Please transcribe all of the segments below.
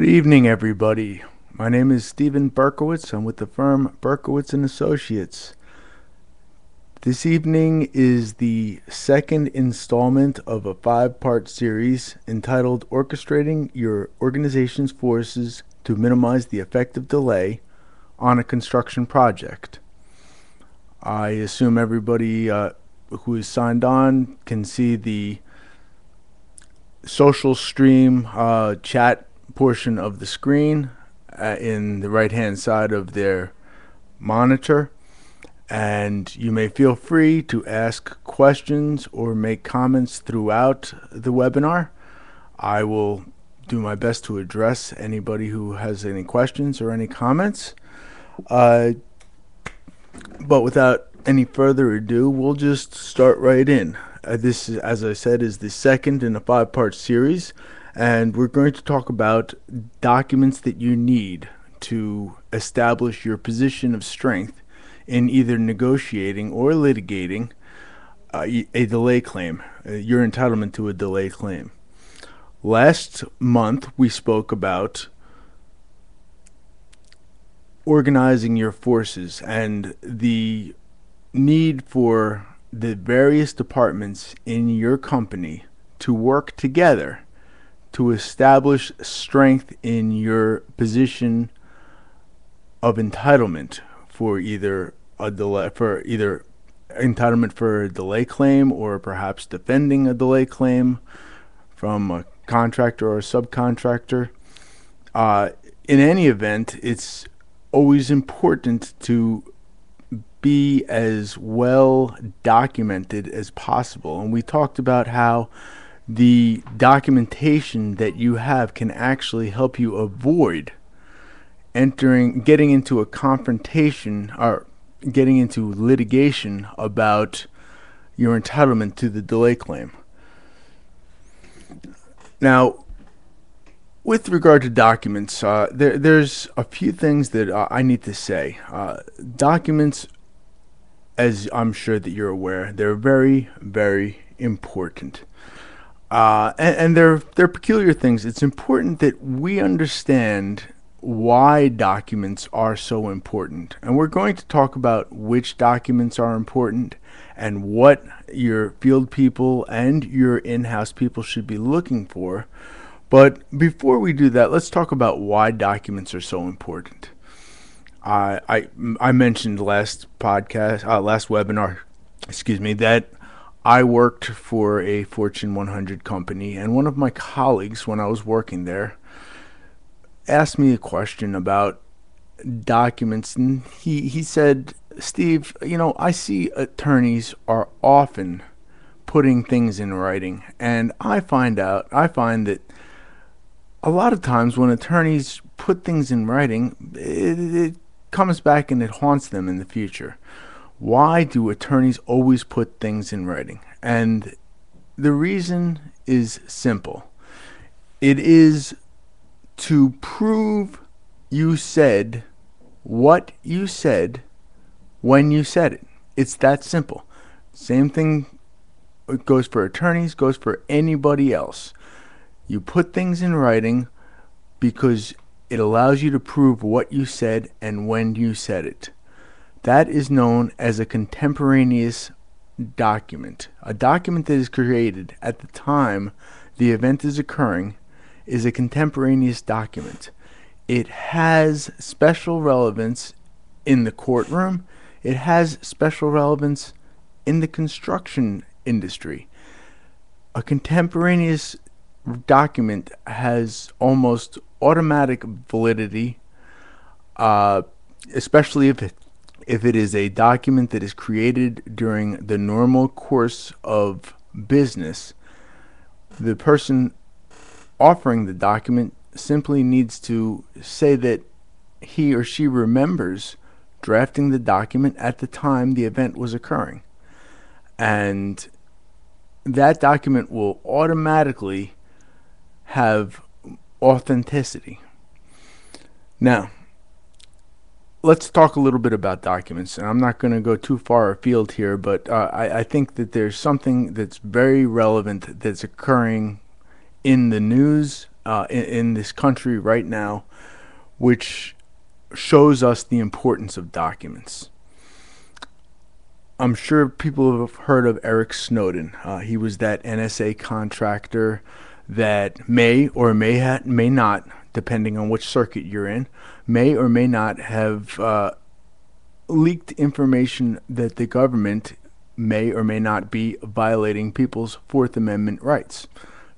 Good evening, everybody. My name is Stephen Berkowitz. I'm with the firm Berkowitz and Associates. This evening is the second installment of a five-part series entitled Orchestrating Your Organization's Forces to Minimize the Effect of Delay on a Construction Project. I assume everybody who is signed on can see the social stream chat portion of the screen in the right hand side of their monitor, and you may feel free to ask questions or make comments throughout the webinar. I will do my best to address anybody who has any questions or any comments, but without any further ado, we'll just start right in. This, as I said, is the second in a five-part series, and we're going to talk about documents that you need to establish your position of strength in either negotiating or litigating a delay claim, your entitlement to a delay claim. Last month, we spoke about organizing your forces and the need for the various departments in your company to work together to establish strength in your position of entitlement for either entitlement for a delay claim, or perhaps defending a delay claim from a contractor or a subcontractor. In any event, it's always important to be as well documented as possible. And we talked about how the documentation that you have can actually help you avoid getting into a confrontation or getting into litigation about your entitlement to the delay claim. Now, with regard to documents, there's a few things that I need to say. Documents, as I'm sure that you're aware, they're very, very important. And they're peculiar things. It's important that we understand why documents are so important. And we're going to talk about which documents are important and what your field people and your in-house people should be looking for. But before we do that, let's talk about why documents are so important. I mentioned last webinar, that I worked for a Fortune 100 company, and one of my colleagues, when I was working there, asked me a question about documents, and he said, "Steve, I see attorneys are often putting things in writing, and I find that a lot of times when attorneys put things in writing, it comes back and it haunts them in the future. Why do attorneys always put things in writing?" And the reason is simple. It is to prove you said what you said when you said it. It's that simple. Same thing goes for attorneys, goes for anybody else. You put things in writing because it allows you to prove what you said and when you said it. That is known as a contemporaneous document. A document that is created at the time the event is occurring is a contemporaneous document. It has special relevance in the courtroom. It has special relevance in the construction industry. A contemporaneous document has almost automatic validity, especially if it is a document that is created during the normal course of business. The person offering the document simply needs to say that he or she remembers drafting the document at the time the event was occurring, and that document will automatically have authenticity. Now, let's talk a little bit about documents, and I'm not going to go too far afield here, but I think that there's something that's very relevant that's occurring in the news in this country right now, which shows us the importance of documents. I'm sure people have heard of Eric Snowden. He was that NSA contractor that may not, depending on which circuit you're in, may or may not have leaked information that the government may or may not be violating people's Fourth Amendment rights,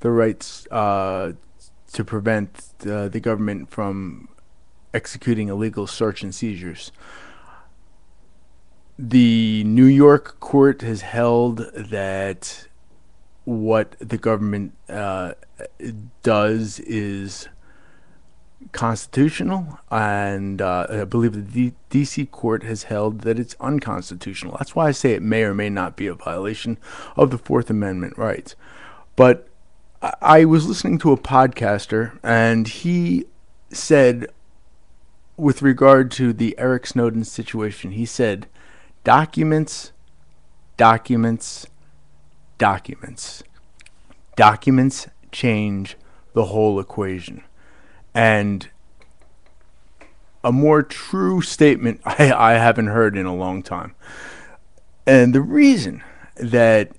the rights to prevent the government from executing illegal search and seizures. The New York court has held that what the government does is constitutional, and I believe the D.C. court has held that it's unconstitutional. That's why I say it may or may not be a violation of the Fourth Amendment rights. But I was listening to a podcaster, and he said, with regard to the Eric Snowden situation, he said, documents, documents, documents. Documents change the whole equation. And a more true statement I haven't heard in a long time. And the reason that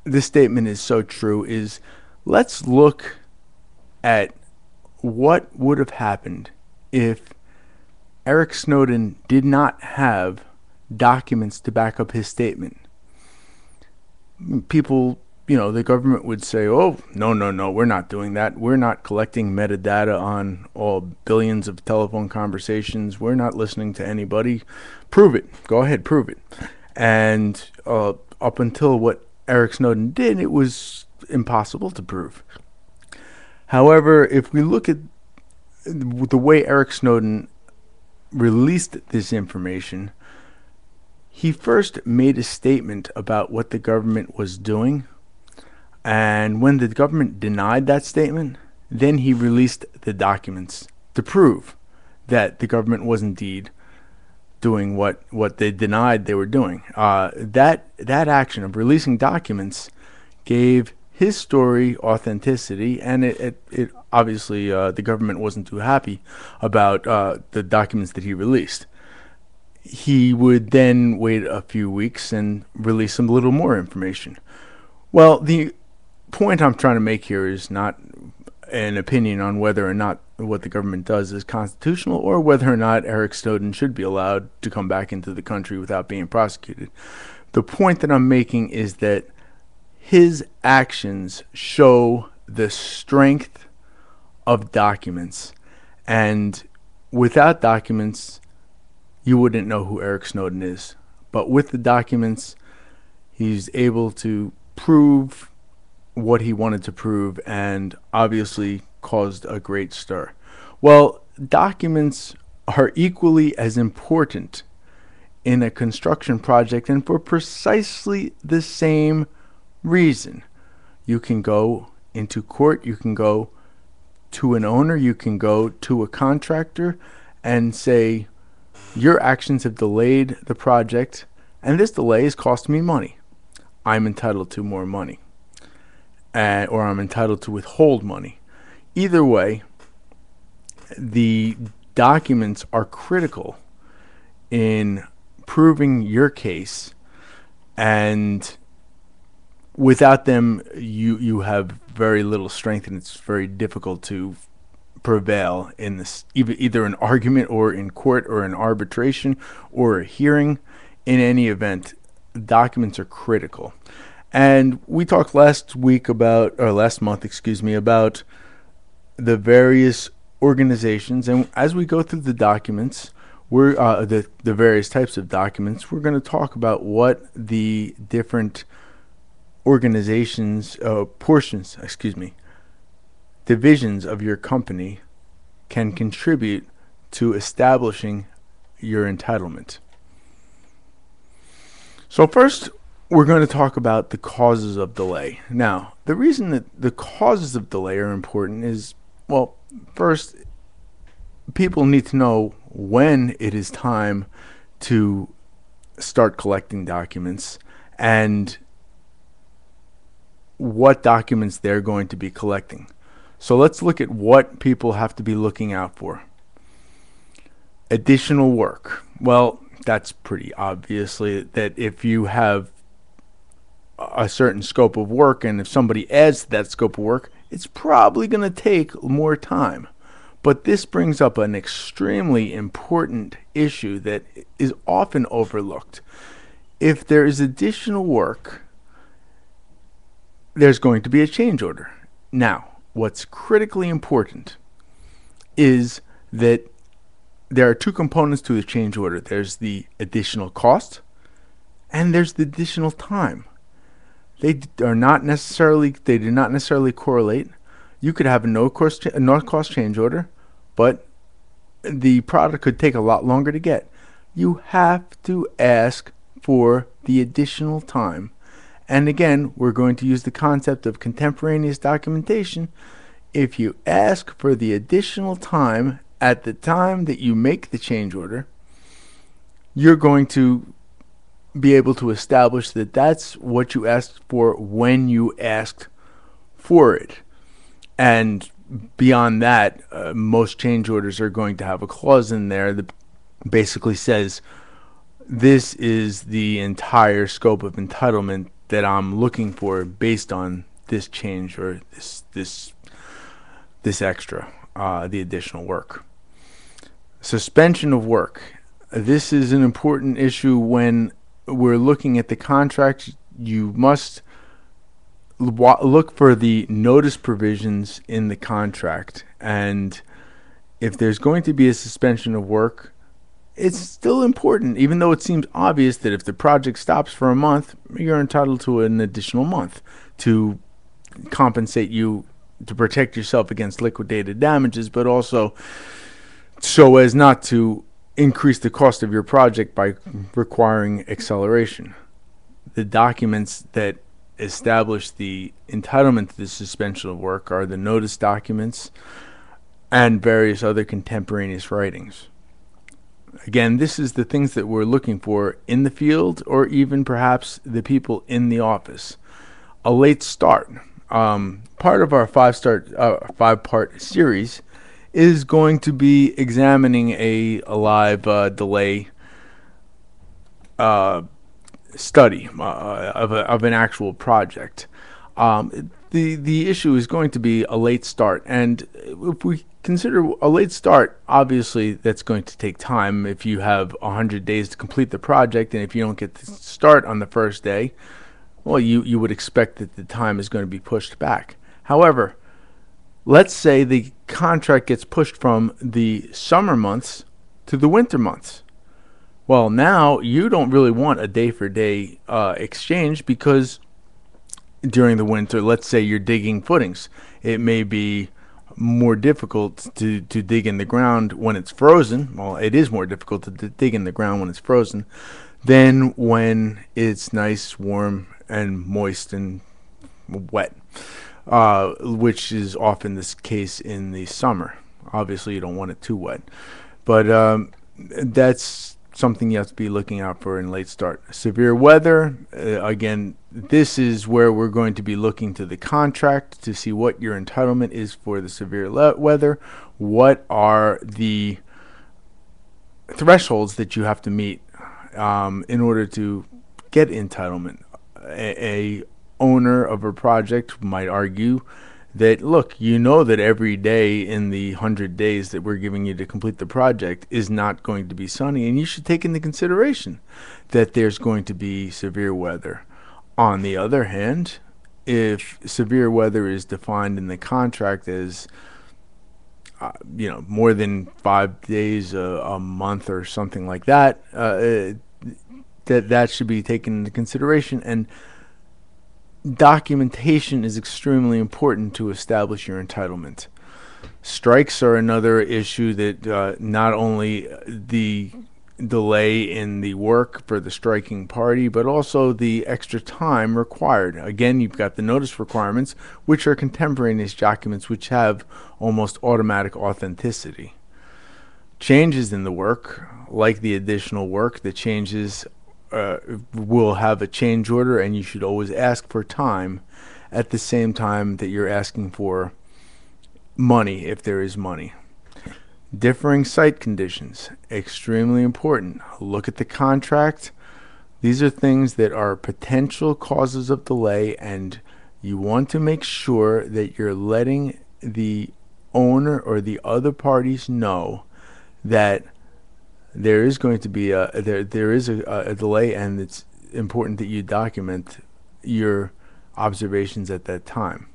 this statement is so true is, let's look at what would have happened if Eric Snowden did not have documents to back up his statement. People, the government would say, oh, no, we're not doing that. We're not collecting metadata on all billions of telephone conversations. We're not listening to anybody. Prove it. Go ahead, prove it. And up until what Eric Snowden did, it was impossible to prove. However, if we look at the way Eric Snowden released this information, he first made a statement about what the government was doing, and when the government denied that statement, then he released the documents to prove that the government was indeed doing what they denied they were doing. That action of releasing documents gave his story authenticity, and it obviously the government wasn't too happy about the documents that he released. He would then wait a few weeks and release some little more information. Well, the point I'm trying to make here is not an opinion on whether or not what the government does is constitutional, or whether or not Eric Snowden should be allowed to come back into the country without being prosecuted. The point that I'm making is that his actions show the strength of documents, and without documents, you wouldn't know who Eric Snowden is. But with the documents, he's able to prove what he wanted to prove, and obviously caused a great stir. Well, documents are equally as important in a construction project, and for precisely the same reason. You can go into court, you can go to an owner, you can go to a contractor and say, your actions have delayed the project, and this delay has cost me money. I'm entitled to more money, or I'm entitled to withhold money. Either way, the documents are critical in proving your case, and without them, you have very little strength, and it's very difficult to prevail in this, either an argument or in court or an arbitration or a hearing. In any event, documents are critical. And we talked last month, about the various organizations, and as we go through the documents, we're the various types of documents, we're going to talk about what the different organizations, divisions of your company can contribute to establishing your entitlement. So first, we're going to talk about the causes of delay. Now, the reason that the causes of delay are important is, well, first, people need to know when it is time to start collecting documents and what documents they're going to be collecting. So let's look at what people have to be looking out for. Additional work. Well, that's pretty obviously that if you have a certain scope of work and if somebody adds to that scope of work, it's probably going to take more time. But this brings up an extremely important issue that is often overlooked. If there is additional work, there's going to be a change order. Now, what's critically important is that there are two components to the change order. There's the additional cost and there's the additional time. They do not necessarily correlate. You could have a no cost change order, but the product could take a lot longer to get. You have to ask for the additional time. And again, we're going to use the concept of contemporaneous documentation. If you ask for the additional time at the time that you make the change order, you're going to be able to establish that that's what you asked for when you asked for it. And beyond that, most change orders are going to have a clause in there that basically says this is the entire scope of entitlement that I'm looking for based on this change or this extra, the additional work. Suspension of work. This is an important issue when we're looking at the contract. You must look for the notice provisions in the contract, and if there's going to be a suspension of work, it's still important, even though it seems obvious that if the project stops for a month, you're entitled to an additional month to compensate you, to protect yourself against liquidated damages, but also so as not to increase the cost of your project by requiring acceleration. The documents that establish the entitlement to the suspension of work are the notice documents and various other contemporaneous writings. Again, this is the things that we're looking for in the field or even perhaps the people in the office. A late start. Part of our five-part series is going to be examining a live delay study of an actual project. The issue is going to be a late start, and if we consider a late start, obviously that's going to take time. If you have 100 days to complete the project, and if you don't get to start on the first day, well, you would expect that the time is going to be pushed back. However, let's say the contract gets pushed from the summer months to the winter months. Well, now you don't really want a day-for-day exchange, because during the winter, let's say you're digging footings, it may be more difficult to dig in the ground when it's frozen. Well, it is more difficult to dig in the ground when it's frozen than when it's nice, warm, and moist and wet, which is often the case in the summer. Obviously, you don't want it too wet, but that's something you have to be looking out for in late start. Severe weather, again, this is where we're going to be looking to the contract to see what your entitlement is for the severe weather. What are the thresholds that you have to meet in order to get entitlement? A owner of a project might argue that, look, you know that every day in the 100 days that we're giving you to complete the project is not going to be sunny, and you should take into consideration that there's going to be severe weather. On the other hand, if severe weather is defined in the contract as more than 5 days a month or something like that, that should be taken into consideration. And documentation is extremely important to establish your entitlement. Strikes are another issue that not only the delay in the work for the striking party, but also the extra time required. Again, you've got the notice requirements, which are contemporaneous documents which have almost automatic authenticity. Changes in the work, like the additional work, the changes will have a change order, and you should always ask for time at the same time that you're asking for money, if there is money. Differing site conditions, extremely important. Look at the contract. These are things that are potential causes of delay, and you want to make sure that you're letting the owner or the other parties know that there is going to be a delay, and it's important that you document your observations at that time.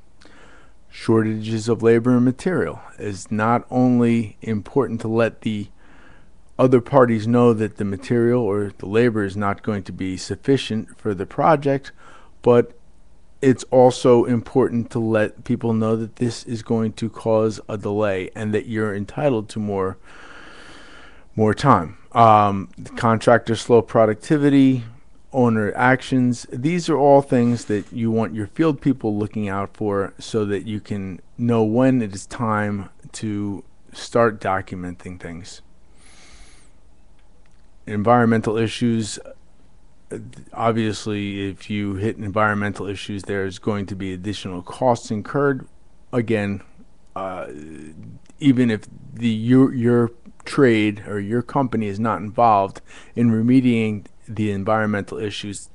Shortages of labor and material is not only important to let the other parties know that the material or the labor is not going to be sufficient for the project, but it's also important to let people know that this is going to cause a delay and that you're entitled to more time. Contractor slow productivity, owner actions. These are all things that you want your field people looking out for so that you can know when it is time to start documenting things. Environmental issues. Obviously, if you hit environmental issues, there's going to be additional costs incurred. Again, even if your trade or your company is not involved in remediating the environmental issues,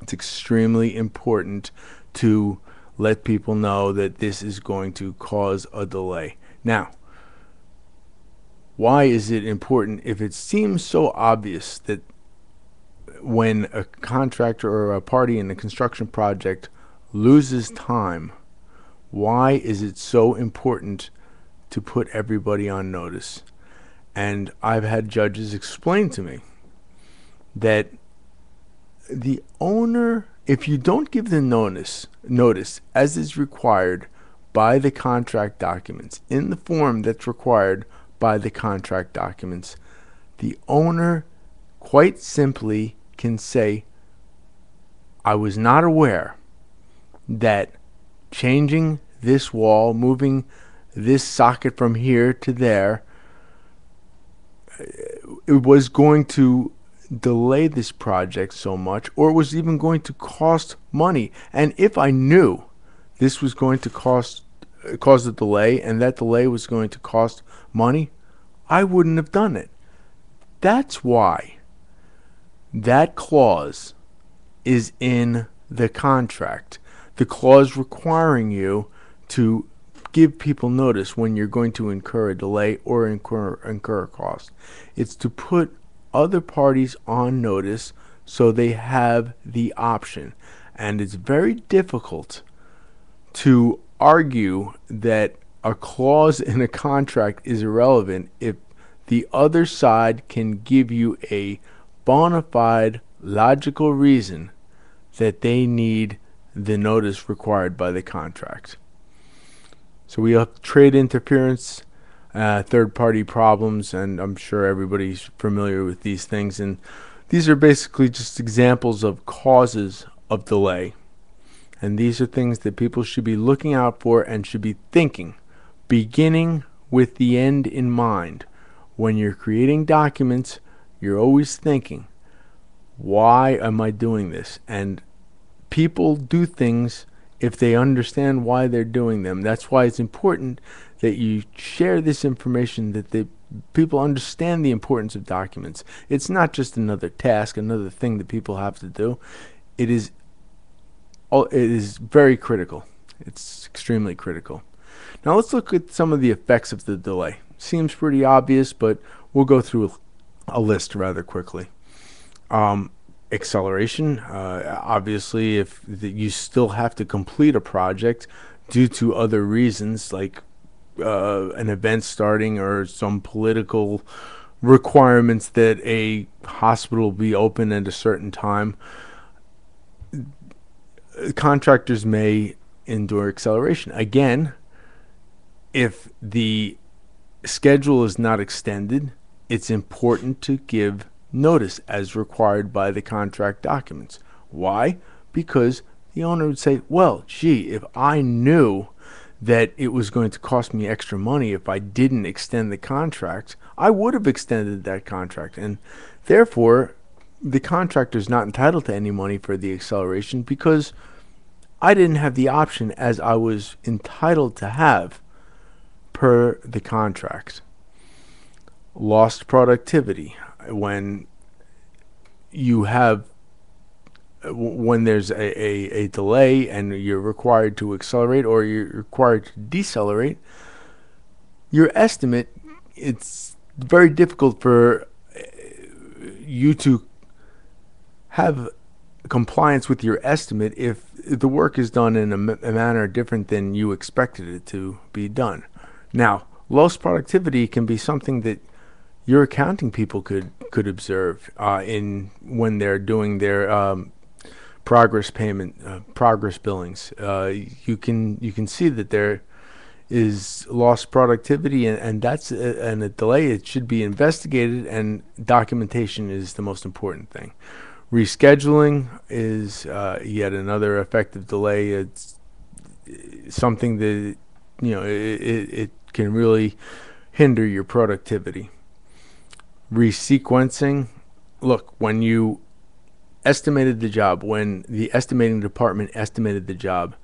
it's extremely important to let people know that this is going to cause a delay. Now, why is it important if it seems so obvious that when a contractor or a party in a construction project loses time, why is it so important to put everybody on notice? And I've had judges explain to me that the owner, if you don't give the notice as is required by the contract documents, in the form that's required by the contract documents, the owner quite simply can say, I was not aware that changing this wall, moving this socket from here to there, it was going to delay this project so much, or it was even going to cost money. And if I knew this was going to cause a delay, and that delay was going to cost money, I wouldn't have done it. That's why that clause is in the contract. The clause requiring you to give people notice when you're going to incur a delay or incur a cost. It's to put other parties on notice so they have the option. And it's very difficult to argue that a clause in a contract is irrelevant if the other side can give you a bona fide logical reason that they need the notice required by the contract. So we have trade interference, third-party problems, and I'm sure everybody's familiar with these things. And these are basically just examples of causes of delay. And these are things that people should be looking out for and should be thinking, beginning with the end in mind. When you're creating documents, you're always thinking, why am I doing this? And people do things if they understand why they're doing them. That's why it's important that you share this information, that the people understand the importance of documents. It's not just another task, another thing that people have to do. It is very critical. It's extremely critical. Now let's look at some of the effects of the delay. Seems pretty obvious, but we'll go through a list rather quickly. Acceleration. Obviously, if you still have to complete a project due to other reasons, like an event starting or some political requirements that a hospital be open at a certain time, contractors may endure acceleration. Again, if the schedule is not extended, it's important to give notice as required by the contract documents. Why? Because the owner would say, well, gee, if I knew that it was going to cost me extra money if I didn't extend the contract, I would have extended that contract. And therefore, the contractor is not entitled to any money for the acceleration because I didn't have the option as I was entitled to have per the contract. Lost productivity, when you have when there's a delay and you're required to accelerate or you're required to decelerate, your estimate, it's very difficult for you to have compliance with your estimate if the work is done in a manner different than you expected it to be done. Now, lost productivity can be something that your accounting people could observe in when they're doing their progress billings. You can see that there is lost productivity, and that's and a delay. It should be investigated, and documentation is the most important thing. Rescheduling is yet another effective delay. It's something that it can really hinder your productivity. Resequencing. Look, when you estimated the job, when the estimating department estimated the job,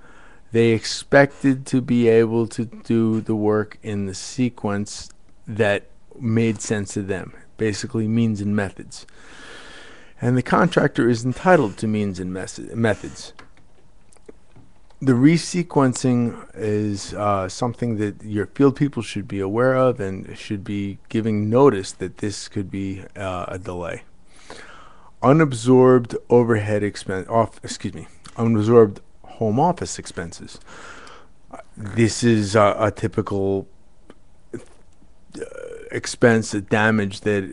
they expected to be able to do the work in the sequence that made sense to them, basically means and methods. And the contractor is entitled to means and methods. The resequencing is something that your field people should be aware of and should be giving notice that this could be a delay. Unabsorbed overhead expense, unabsorbed home office expenses. This is a typical expense, a damage that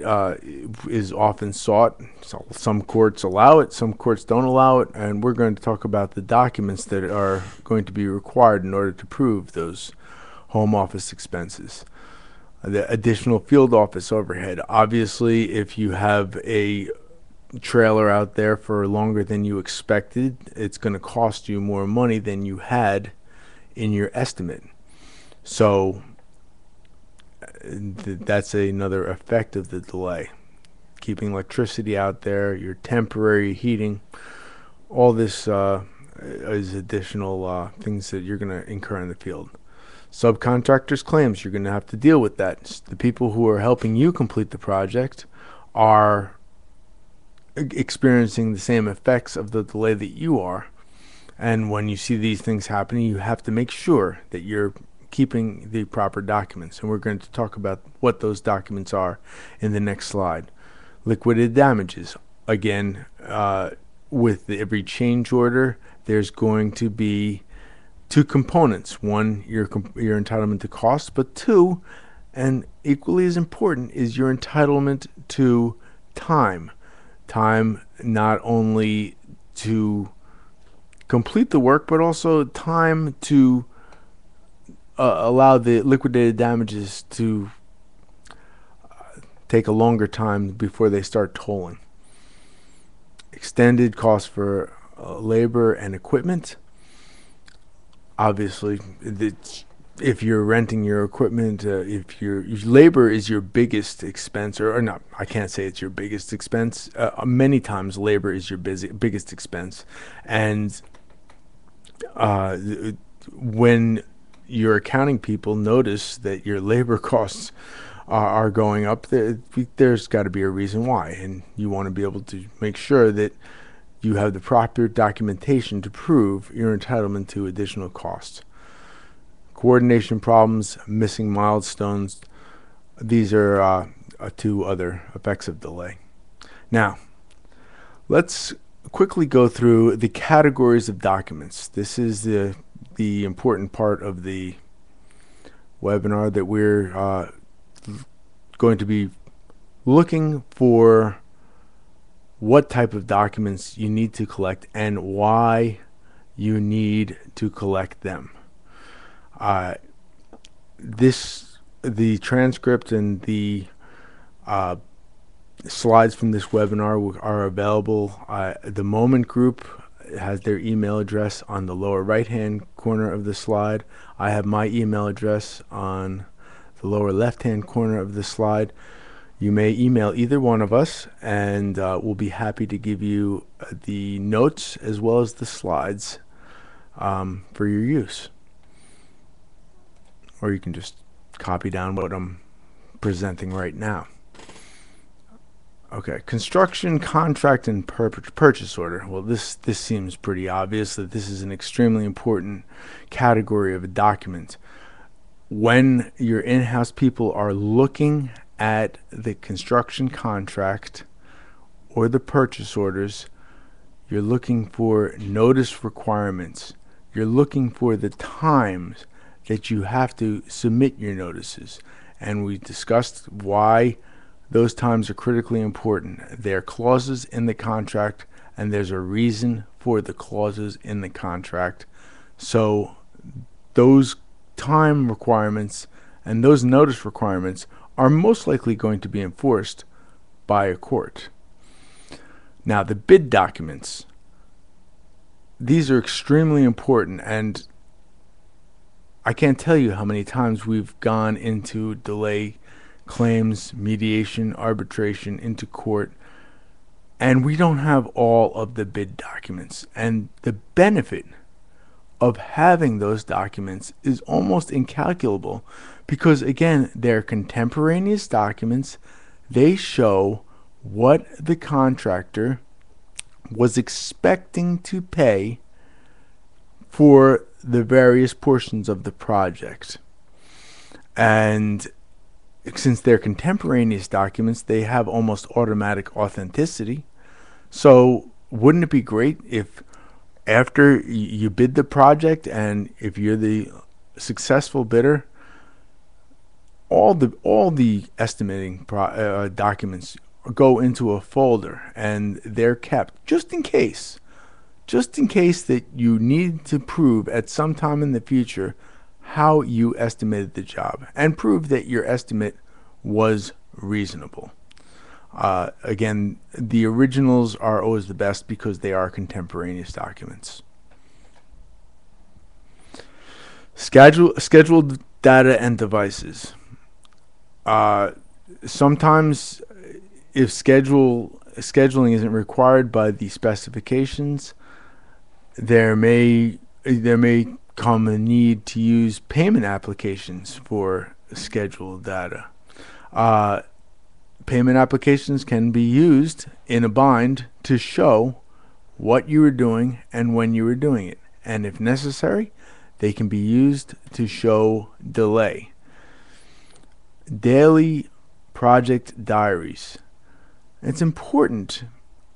is often sought. So some courts allow it, some courts don't allow it, and we're going to talk about the documents that are going to be required in order to prove those home office expenses. The additional field office overhead. Obviously, if you have a trailer out there for longer than you expected, it's going to cost you more money than you had in your estimate. So that's another effect of the delay. Keeping electricity out there, your temporary heating, all this is additional things that you're going to incur in the field. Subcontractors' claims, you're going to have to deal with that. The people who are helping you complete the project are experiencing the same effects of the delay that you are. And when you see these things happening, you have to make sure that you're keeping the proper documents. And we're going to talk about what those documents are in the next slide. Liquidated damages. Again, with every change order, there's going to be two components. One, your entitlement to cost, but two, and equally as important, is your entitlement to time. Time not only to complete the work, but also time to allow the liquidated damages to take a longer time before they start tolling. Extended cost for labor and equipment. Obviously, if you're renting your equipment, if your labor is your biggest expense, or not, I can't say it's your biggest expense. Many times, labor is your biggest expense, and when your accounting people notice that your labor costs are going up, there's got to be a reason why, and you want to be able to make sure that you have the proper documentation to prove your entitlement to additional costs. Coordination problems, missing milestones, these are two other effects of delay. Now, let's quickly go through the categories of documents. This is the important part of the webinar, that we're going to be looking for what type of documents you need to collect and why you need to collect them. The transcript and the slides from this webinar are available. The Moment Group has their email address on the lower right hand corner of the slide. I have my email address on the lower left hand corner of the slide. You may email either one of us, and we'll be happy to give you the notes as well as the slides for your use. Or you can just copy down what I'm presenting right now. Okay, construction contract and purchase order. Well, this seems pretty obvious that this is an extremely important category of a document. When your in-house people are looking at the construction contract or the purchase orders, you're looking for notice requirements. You're looking for the times that you have to submit your notices. And we discussed why those times are critically important. There are clauses in the contract, and there's a reason for the clauses in the contract. So those time requirements and those notice requirements are most likely going to be enforced by a court. Now, the bid documents, these are extremely important, and I can't tell you how many times we've gone into delay claims, mediation, arbitration, into court, and we don't have all of the bid documents. And the benefit of having those documents is almost incalculable because, again, they're contemporaneous documents. They show what the contractor was expecting to pay for the various portions of the project. And since they're contemporaneous documents, they have almost automatic authenticity. So wouldn't it be great if after you bid the project, and if you're the successful bidder, all the estimating documents go into a folder and they're kept just in case that you need to prove at some time in the future how you estimated the job and prove that your estimate was reasonable. Again, the originals are always the best because they are contemporaneous documents. Scheduled data and devices. Sometimes, if scheduling isn't required by the specifications, there may come a need to use payment applications for scheduled data. Payment applications can be used in a bind to show what you were doing and when you were doing it. And if necessary, they can be used to show delay. Daily project diaries. It's important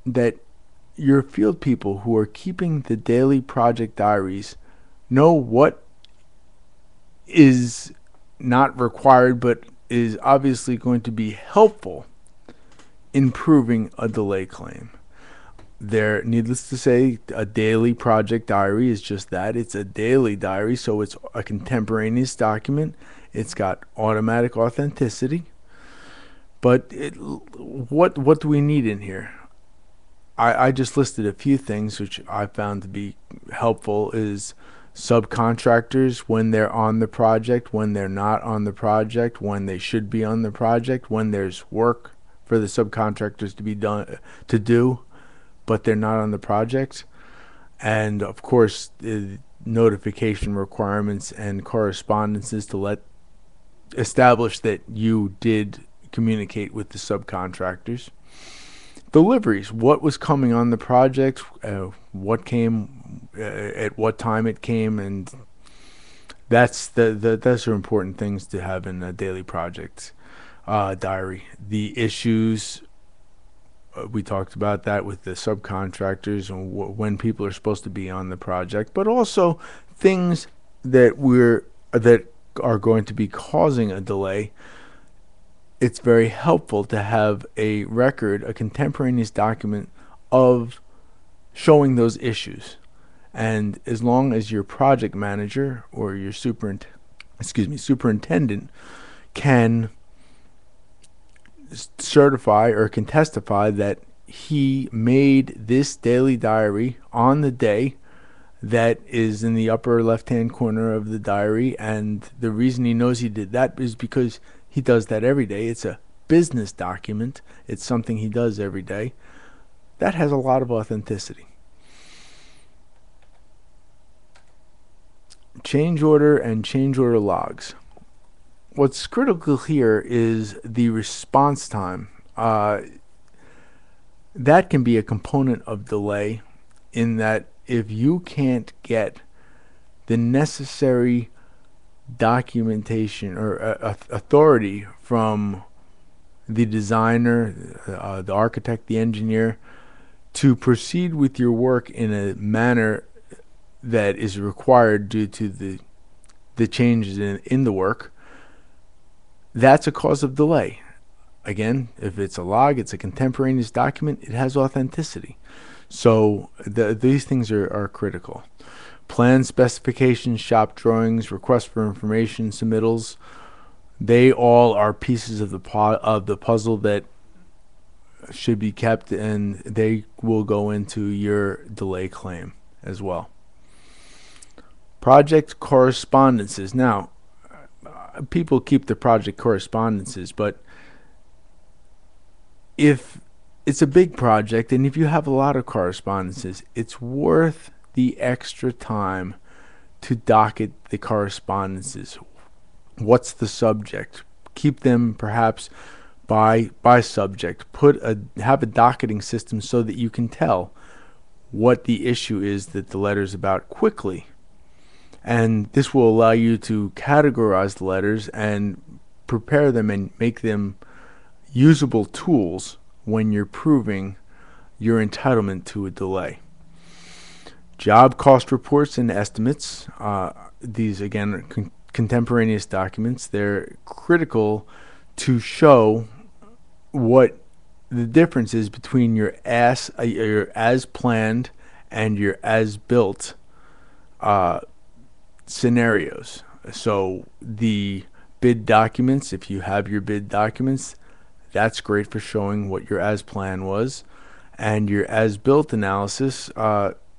that your field people who are keeping the daily project diaries know what is not required but is obviously going to be helpful in proving a delay claim. Needless to say, a daily project diary is just that. It's a daily diary, so it's a contemporaneous document. It's got automatic authenticity. But what do we need in here? I just listed a few things which I found to be helpful is subcontractors, when they're on the project, when they're not on the project, when they should be on the project, when there's work for the subcontractors to do, but they're not on the project. And of course, notification requirements and correspondences to establish that you did communicate with the subcontractors. Deliveries, what was coming on the project, what came, at what time it came, and those are important things to have in a daily project diary. The issues, we talked about that with the subcontractors and when people are supposed to be on the project, but also things that are going to be causing a delay. It's very helpful to have a record, a contemporaneous document of showing those issues. And as long as your project manager or your superintendent can certify or can testify that he made this daily diary on the day that is in the upper left-hand corner of the diary, and the reason he knows he did that is because he does that every day. It's a business document. It's something he does every day. That has a lot of authenticity. Change order and change order logs. what's critical here is the response time. That can be a component of delay, in that if you can't get the necessary documentation or authority from the designer, the architect, the engineer, to proceed with your work in a manner that is required due to the changes in the work, that's a cause of delay. Again, if it's a log, it's a contemporaneous document, it has authenticity. So these things are critical. Plan specifications, shop drawings, requests for information, submittals, they all are pieces of the puzzle that should be kept, and they will go into your delay claim as well. Project correspondences. Now, people keep the project correspondences, but if it's a big project and if you have a lot of correspondences, it's worth the extra time to docket the correspondences. What's the subject? Keep them perhaps by subject. Have a docketing system so that you can tell what the issue is that the letter's about quickly. And this will allow you to categorize the letters and prepare them and make them usable tools when you're proving your entitlement to a delay. Job cost reports and estimates. These, again, are contemporaneous documents. They're critical to show what the difference is between your as planned and your as built scenarios. So the bid documents, if you have your bid documents, that's great for showing what your as plan was, and your as built analysis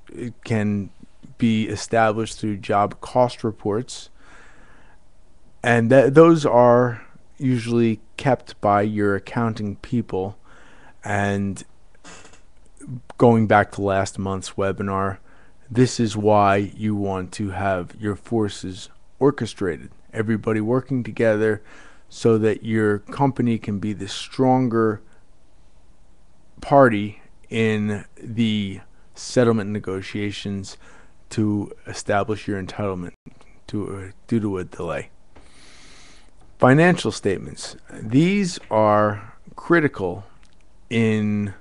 it can be established through job cost reports, and those are usually kept by your accounting people. And going back to last month's webinar, this is why you want to have your forces orchestrated, everybody working together, so that your company can be the stronger party in the settlement negotiations to establish your entitlement due to a delay. Financial statements. These are critical in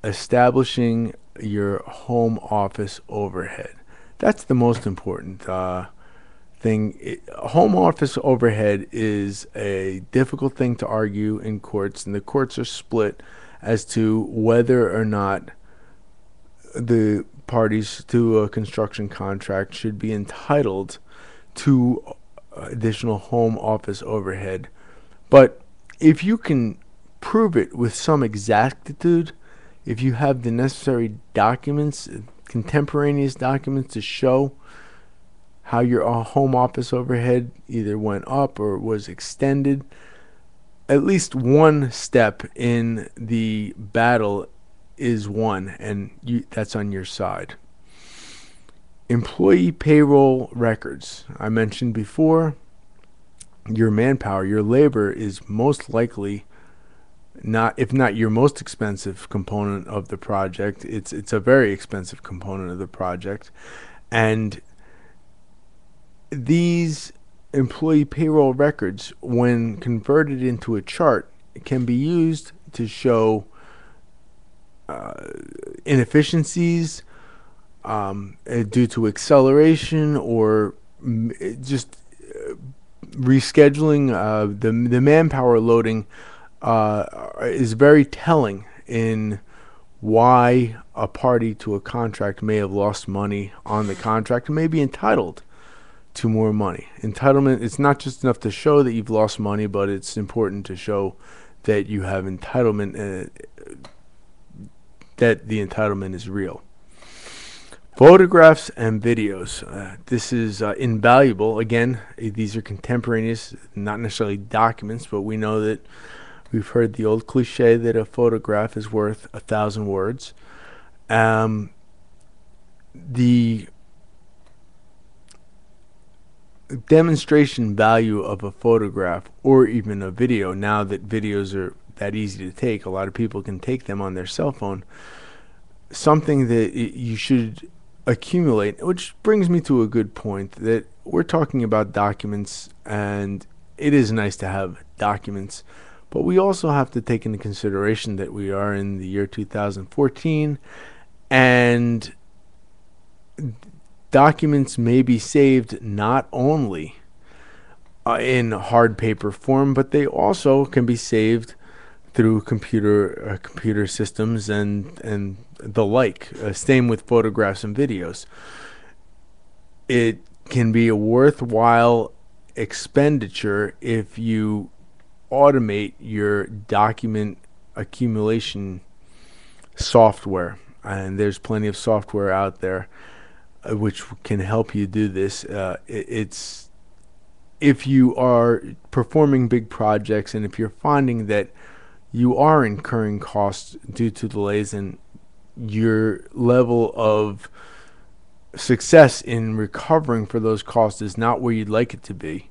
establishing your home office overhead. That's the most important thing. Home office overhead is a difficult thing to argue in courts, and the courts are split as to whether or not the parties to a construction contract should be entitled to additional home office overhead. But if you can prove it with some exactitude, if you have the necessary documents, contemporaneous documents to show how your home office overhead either went up or was extended, at least one step in the battle is won, and that's on your side. Employee payroll records. I mentioned before, your manpower, your labor is most likely not, if not your most expensive component of the project. It's a very expensive component of the project, and these employee payroll records, when converted into a chart, can be used to show inefficiencies due to acceleration or just rescheduling. The manpower loading is very telling in why a party to a contract may have lost money on the contract and may be entitled to more money. Entitlement, it's not just enough to show that you've lost money, but it's important to show that you have entitlement, that the entitlement is real. Photographs and videos. This is invaluable. Again, these are contemporaneous, not necessarily documents, but we know that we've heard the old cliche that a photograph is worth 1,000 words. The demonstration value of a photograph or even a video, now that videos are that easy to take, a lot of people can take them on their cell phone, something that you should accumulate, which brings me to a good point that we're talking about documents, and it is nice to have documents, but we also have to take into consideration that we are in the year 2014, and documents may be saved not only in hard paper form, but they also can be saved through computer systems and the like. Same with photographs and videos. It can be a worthwhile expenditure if you automate your document accumulation software, and there's plenty of software out there which can help you do this. It's if you are performing big projects, and if you're finding that you are incurring costs due to delays, and your level of success in recovering for those costs is not where you'd like it to be,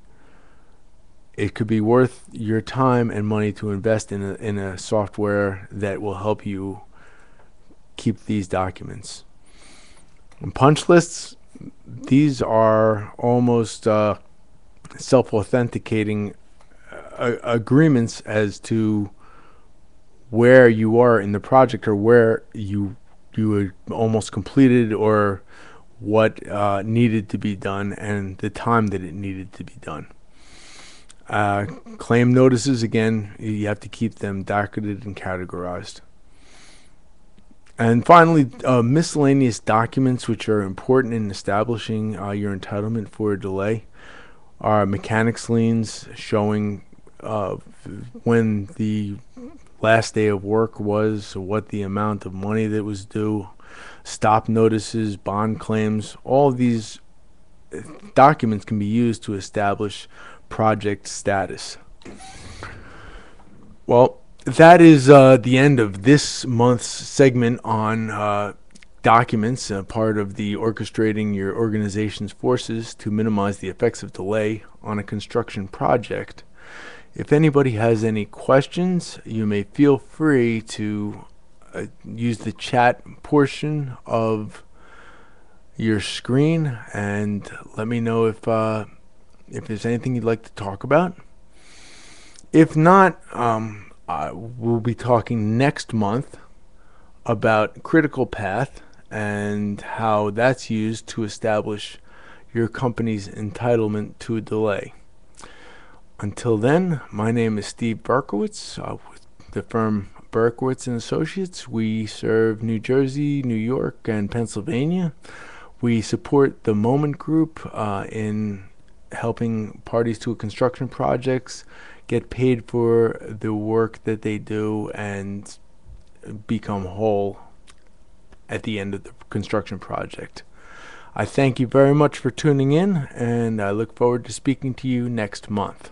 it could be worth your time and money to invest in a software that will help you keep these documents. And punch lists, these are almost self-authenticating agreements as to where you are in the project, or where you almost completed, or what needed to be done, and the time that it needed to be done. Claim notices, again, you have to keep them docketed and categorized. And finally, miscellaneous documents, which are important in establishing your entitlement for a delay, are mechanics liens showing when the last day of work was, what the amount of money that was due, stop notices, bond claims. All of these documents can be used to establish project status. Well, that is the end of this month's segment on documents, part of the orchestrating your organization's forces to minimize the effects of delay on a construction project. If anybody has any questions, you may feel free to use the chat portion of your screen and let me know if there's anything you'd like to talk about. If not, we'll be talking next month about critical path and how that's used to establish your company's entitlement to a delay. Until then, my name is Steve Berkowitz with the firm Berkowitz and Associates. We serve New Jersey, New York, and Pennsylvania. We support the Moment Group in helping parties to construction projects get paid for the work that they do and become whole at the end of the construction project. I thank you very much for tuning in, and I look forward to speaking to you next month.